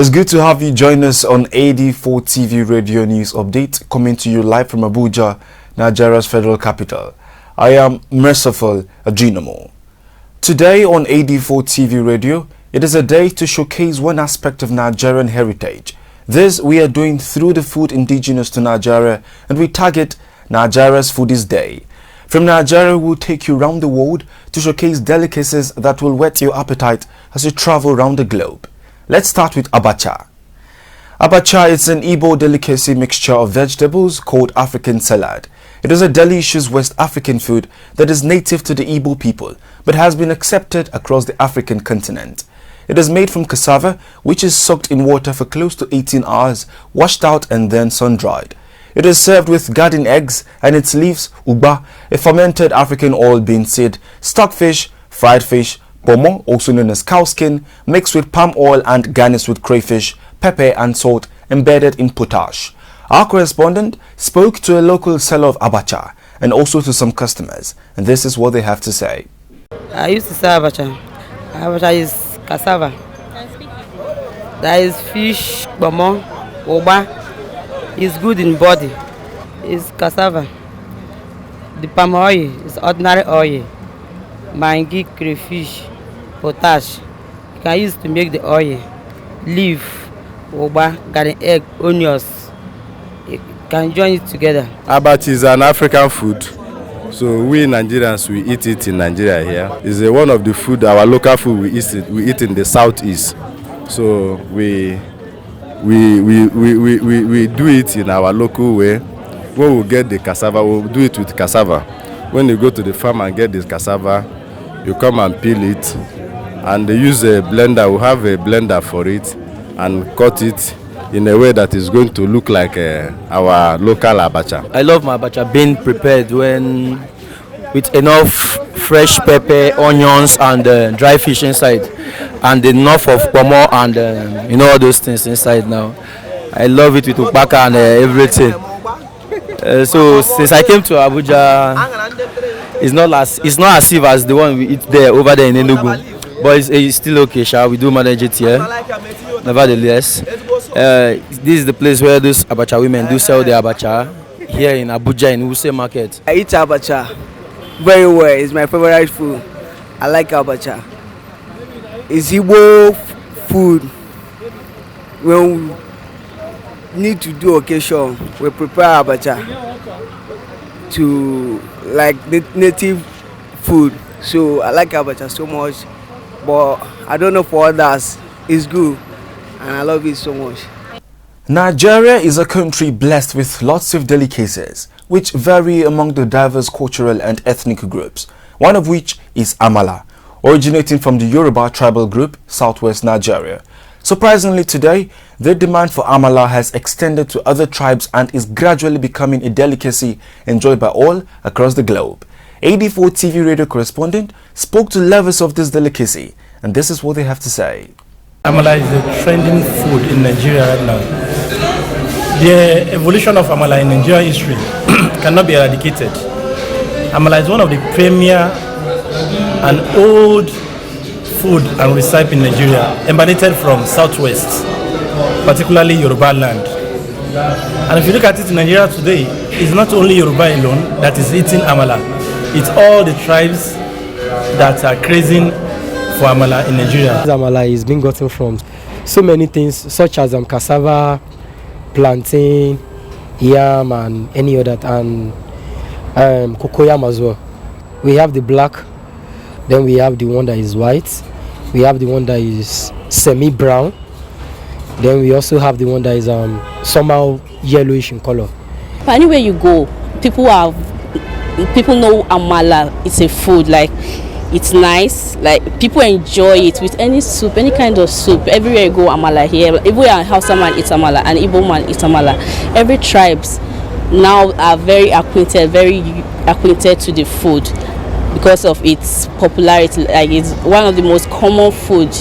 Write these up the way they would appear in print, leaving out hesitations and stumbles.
It's good to have you join us on AD4TV Radio News Update, coming to you live from Abuja, Nigeria's federal capital. I am Merciful Ajinomo. Today on AD4TV Radio, it is a day to showcase one aspect of Nigerian heritage. This we are doing through the food indigenous to Nigeria, and we target Nigeria's Foodies Day. From Nigeria, we will take you around the world to showcase delicacies that will whet your appetite as you travel around the globe. Let's start with Abacha. Abacha is an Igbo delicacy mixture of vegetables called African salad. It is a delicious West African food that is native to the Igbo people but has been accepted across the African continent. It is made from cassava, which is soaked in water for close to 18 hours, washed out and then sun-dried. It is served with garden eggs and its leaves, uba, a fermented African oil bean seed, stockfish, fried fish, pomo, also known as cow skin, mixed with palm oil and garnished with crayfish, pepper and salt embedded in potash. Our correspondent spoke to a local seller of Abacha and also to some customers, and this is what they have to say. I used to sell Abacha. Abacha is cassava. There is fish, pomo, uba. It's good in body. It's cassava. The palm oil is ordinary oil. Mangi, crayfish, potash. You can use to make the oil. Leaf, uba, garden egg, onions. You can join it together. Abacha is an African food. So we Nigerians, we eat it in Nigeria here. It's one of the food, our local food, we eat in the southeast. So we do it in our local way. When we get the cassava, we'll do it with cassava. When you go to the farm and get this cassava, you come and peel it, and they use a blender. We have a blender for it, and cut it in a way that is going to look like our local abacha. I love my abacha being prepared with enough fresh pepper, onions, and dry fish inside, and enough of pomo and all those things inside. Now, I love it with upaka and everything. So since I came to Abuja, it's not as if as the one we eat over there in Enugu, but it's still okay. Shall we do manage it here? Nevertheless, this is the place where those abacha women do sell their abacha here in Abuja in Wuse Market. I eat abacha very well. It's my favorite food. I like abacha. It's Igbo food. When we need to do occasion, we prepare abacha to like native food. So I like abacha so much, but I don't know for others. It's good and I love it so much. Nigeria is a country blessed with lots of delicacies which vary among the diverse cultural and ethnic groups, one of which is Amala, originating from the Yoruba tribal group, southwest Nigeria. Surprisingly today, the demand for Amala has extended to other tribes and is gradually becoming a delicacy enjoyed by all across the globe. AD4TV radio correspondent spoke to lovers of this delicacy, and this is what they have to say. Amala is a trending food in Nigeria right now. The evolution of Amala in Nigerian history cannot be eradicated. Amala is one of the premier and old food and recipe in Nigeria, emanated from southwest, particularly Yoruba land. And if you look at it in Nigeria today, it's not only Yoruba alone that is eating Amala. It's all the tribes that are craving for Amala in Nigeria. Amala is being gotten from so many things such as cassava, plantain, yam and any other, and cocoyam as well. We have the black, then we have the one that is white, we have the one that is semi-brown, then we also have the one that is somehow yellowish in color. Anywhere you go, people know Amala. It's a food, like it's nice, like people enjoy it with any soup, any kind of soup. Everywhere you go, Amala here. Everywhere Hausa man eats Amala and Igbo man eats Amala. Every tribes now are very acquainted to the food because of its popularity. Like it's one of the most common food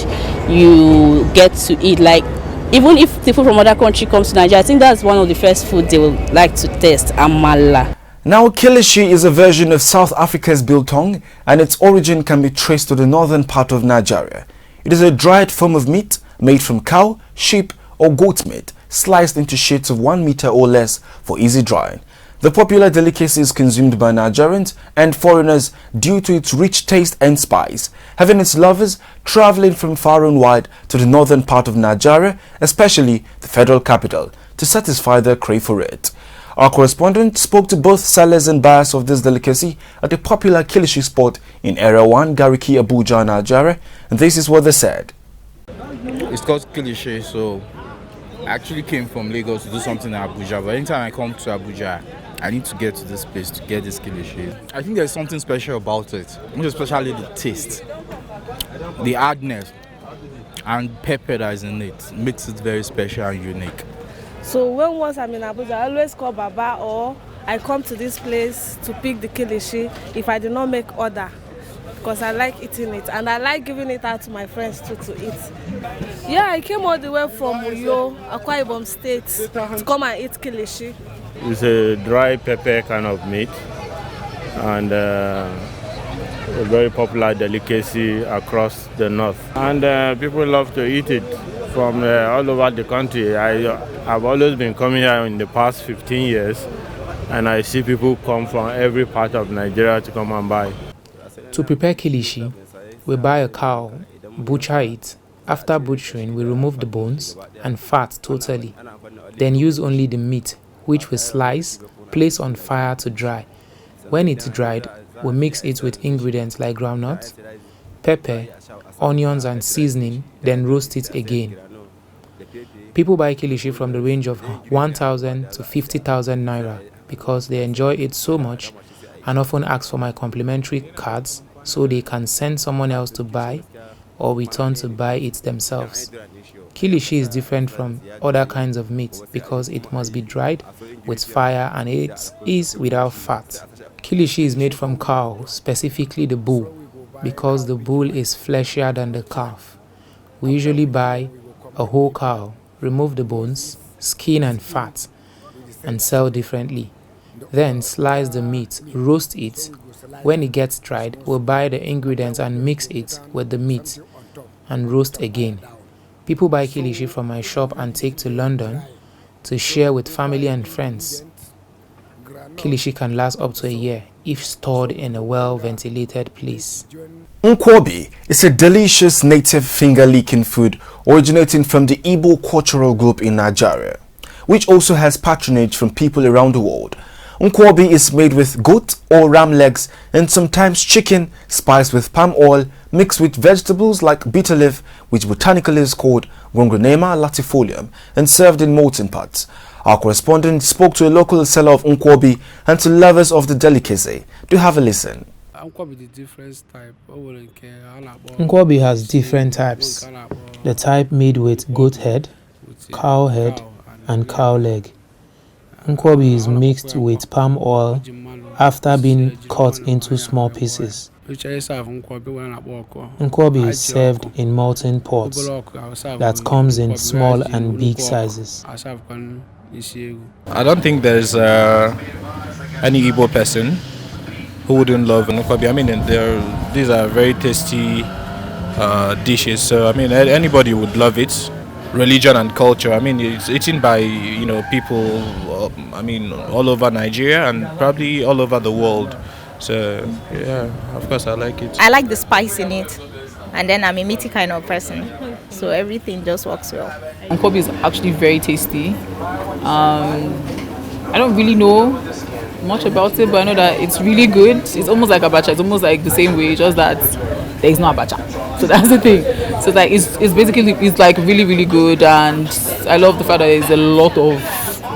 you get to eat. Like even if people from other country comes to Nigeria, I think that's one of the first food they will like to taste, Amala. Now, Killa is a version of South Africa's biltong, and its origin can be traced to the northern part of Nigeria. It is a dried form of meat made from cow, sheep or goat meat, sliced into sheets of 1 meter or less for easy drying. The popular delicacy is consumed by Nigerians and foreigners due to its rich taste and spice, having its lovers traveling from far and wide to the northern part of Nigeria, especially the federal capital, to satisfy their crave for it. Our correspondent spoke to both sellers and buyers of this delicacy at the popular Kilishi spot in Area 1, Gariki, Abuja, Nigeria, and this is what they said. It's called Kilishi, so I actually came from Lagos to do something in Abuja, but anytime I come to Abuja, I need to get to this place to get this Kilishi. I think there's something special about it, most especially the taste, the hardness, and pepper that is in it makes it very special and unique. So once I'm in Abuja, I always call Baba or I come to this place to pick the Kilishi if I do not make order, because I like eating it and I like giving it out to my friends too to eat. Yeah, I came all the way from Uyo, Akwa Ibom State to come and eat Kilishi. It's a dry pepper kind of meat and a very popular delicacy across the north. And people love to eat it from all over the country. I've always been coming here in the past 15 years and I see people come from every part of Nigeria to come and buy. To prepare Kilishi, we buy a cow, butcher it. After butchering, we remove the bones and fat totally, then use only the meat, which we slice, place on fire to dry. When it's dried, we mix it with ingredients like groundnuts, pepper, onions and seasoning, then roast it again. People buy Kilishi from the range of 1,000 to 50,000 naira because they enjoy it so much and often ask for my complimentary cards so they can send someone else to buy or return to buy it themselves. Kilishi is different from other kinds of meat because it must be dried with fire and it is without fat. Kilishi is made from cow, specifically the bull, because the bull is fleshier than the calf. We usually buy a whole cow, remove the bones, skin and fat, and sell differently. Then slice the meat, roast it. When it gets dried, we'll buy the ingredients and mix it with the meat and roast again. People buy Kilishi from my shop and take to London to share with family and friends. Kilishi can last up to a year if stored in a well-ventilated place. Nkwobi is a delicious native finger-licking food originating from the Igbo cultural group in Nigeria, which also has patronage from people around the world. Nkwobi is made with goat or ram legs and sometimes chicken, spiced with palm oil, mixed with vegetables like bitter leaf, which botanically is called Gongronema latifolium, and served in molten pots. Our correspondent spoke to a local seller of Nkwobi and to lovers of the delicacy. Do have a listen. Nkwobi has different types. The type made with goat head, cow head, and cow leg. Nkwobi is mixed with palm oil after being cut into small pieces. Nkwobi is served in molten pots that comes in small and big sizes. I don't think there's any Igbo person who wouldn't love Nkwobi. I mean, these are very tasty dishes, so I mean anybody would love it. Religion and culture, I mean, it's eaten by people I mean all over Nigeria and probably all over the world, so yeah, of course I like it. I like the spice in it, and then I'm a meaty kind of person, so everything just works well. Nkwobi is actually very tasty. I don't really know much about it, but I know that it's really good. It's almost like Abacha. It's almost like the same way, just that there is no Abacha. So that's the thing. So like it's basically like really, really good, and I love the fact that there's a lot of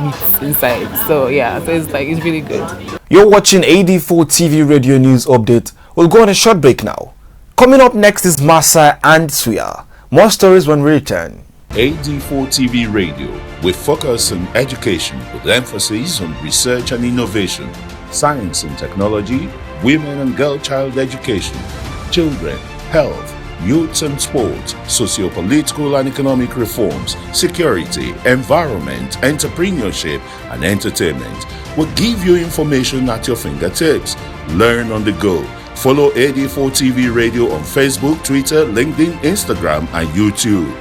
meat inside. So yeah, so it's really good. You're watching AD4TV Radio News Update. We'll go on a short break now. Coming up next is MASA and SHREYA. More stories when we return. AD4TV Radio, with focus on education with emphasis on research and innovation, science and technology, women and girl child education, children, health, youth and sports, socio-political and economic reforms, security, environment, entrepreneurship and entertainment. We'll give you information at your fingertips. Learn on the go. Follow AD4TV Radio on Facebook, Twitter, LinkedIn, Instagram and YouTube.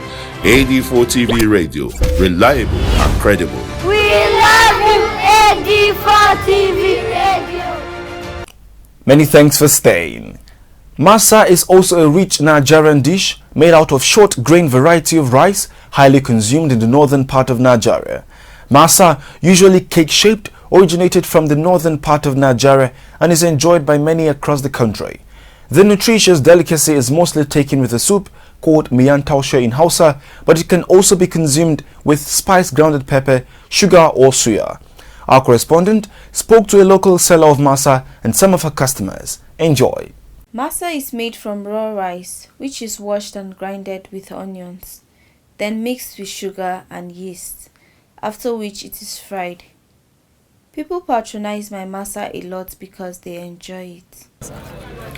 AD4TV Radio, reliable and credible. We love you, AD4TV Radio. Many thanks for staying. MASA is also a rich Nigerian dish made out of short grain variety of rice, highly consumed in the northern part of Nigeria. MASA, usually cake-shaped, originated from the northern part of Nigeria and is enjoyed by many across the country. The nutritious delicacy is mostly taken with a soup called miyan taushe in Hausa, but it can also be consumed with spiced grounded pepper, sugar or suya. Our correspondent spoke to a local seller of MASA and some of her customers. Enjoy. MASA is made from raw rice, which is washed and grinded with onions, then mixed with sugar and yeast, after which it is fried. People patronize my MASA a lot because they enjoy it.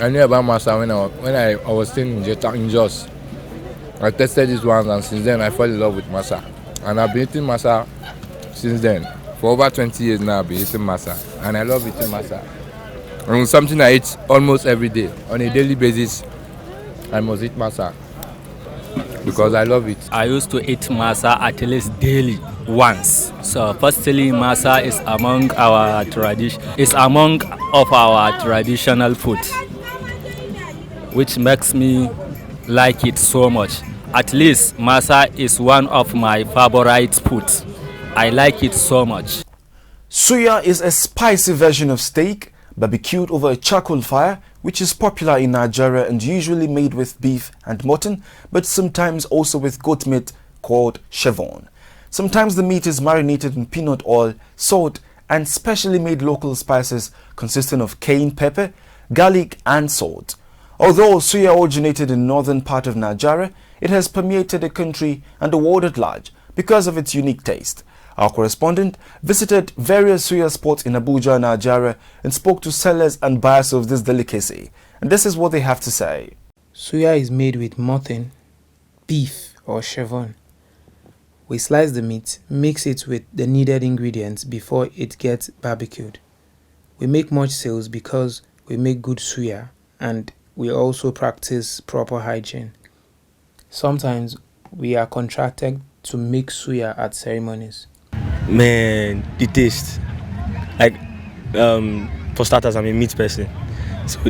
I knew about MASA when I was still in Jos. I tested this one and since then I fell in love with MASA. And I've been eating MASA since then. For over 20 years now I've been eating MASA. And I love eating MASA. And it's something I eat almost every day. On a daily basis, I must eat MASA. Because I love it. I used to eat MASA at least daily once. So firstly, MASA is among our traditional food, which makes me like it so much. At least MASA is one of my favorite foods. I like it so much. Suya is a spicy version of steak barbecued over a charcoal fire, which is popular in Nigeria and usually made with beef and mutton, but sometimes also with goat meat called chevron. Sometimes the meat is marinated in peanut oil, salt and specially made local spices consisting of cayenne pepper, garlic and salt. Although suya originated in the northern part of Nigeria, it has permeated the country and the world at large because of its unique taste. Our correspondent visited various suya spots in Abuja, Nigeria and spoke to sellers and buyers of this delicacy. And this is what they have to say. Suya is made with mutton, beef or chevron. We slice the meat, mix it with the needed ingredients before it gets barbecued. We make much sales because we make good suya and we also practice proper hygiene. Sometimes we are contracted to make suya at ceremonies. Man, the taste. Like, for starters, I'm a meat person. So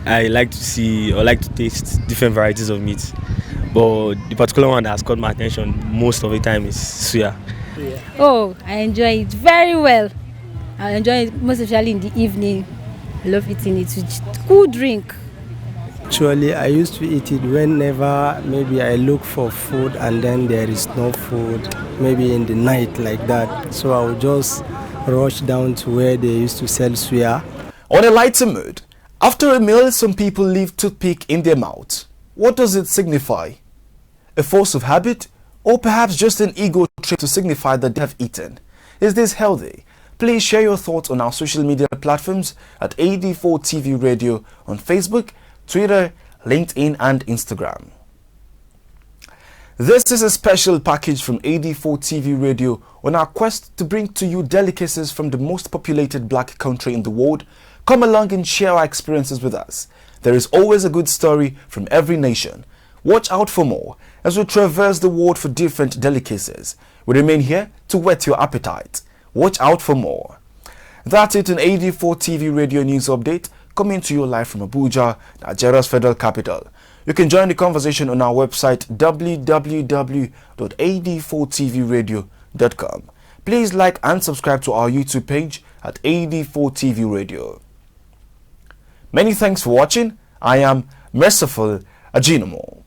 I like to see or like to taste different varieties of meat. But the particular one that has caught my attention most of the time is suya. Yeah. Oh, I enjoy it very well. I enjoy it most especially in the evening. I love eating it with cool drink. Actually, I used to eat it whenever maybe I look for food and then there is no food, maybe in the night like that. So I would just rush down to where they used to sell suya. On a lighter mood, after a meal, some people leave toothpick in their mouth. What does it signify? A force of habit? Or perhaps just an ego trip to signify that they have eaten? Is this healthy? Please share your thoughts on our social media platforms at AD4TV Radio on Facebook, Twitter, LinkedIn and Instagram. This is a special package from AD4TV Radio on our quest to bring to you delicacies from the most populated black country in the world. Come along and share our experiences with us. There is always a good story from every nation. Watch out for more as we traverse the world for different delicacies. We remain here to whet your appetite. Watch out for more. That's it in AD4TV Radio News Update, coming to you live from Abuja, Nigeria's federal capital. You can join the conversation on our website www.ad4tvradio.com. Please like and subscribe to our YouTube page at AD4TV Radio. Many thanks for watching. I am Merciful Ajinomo.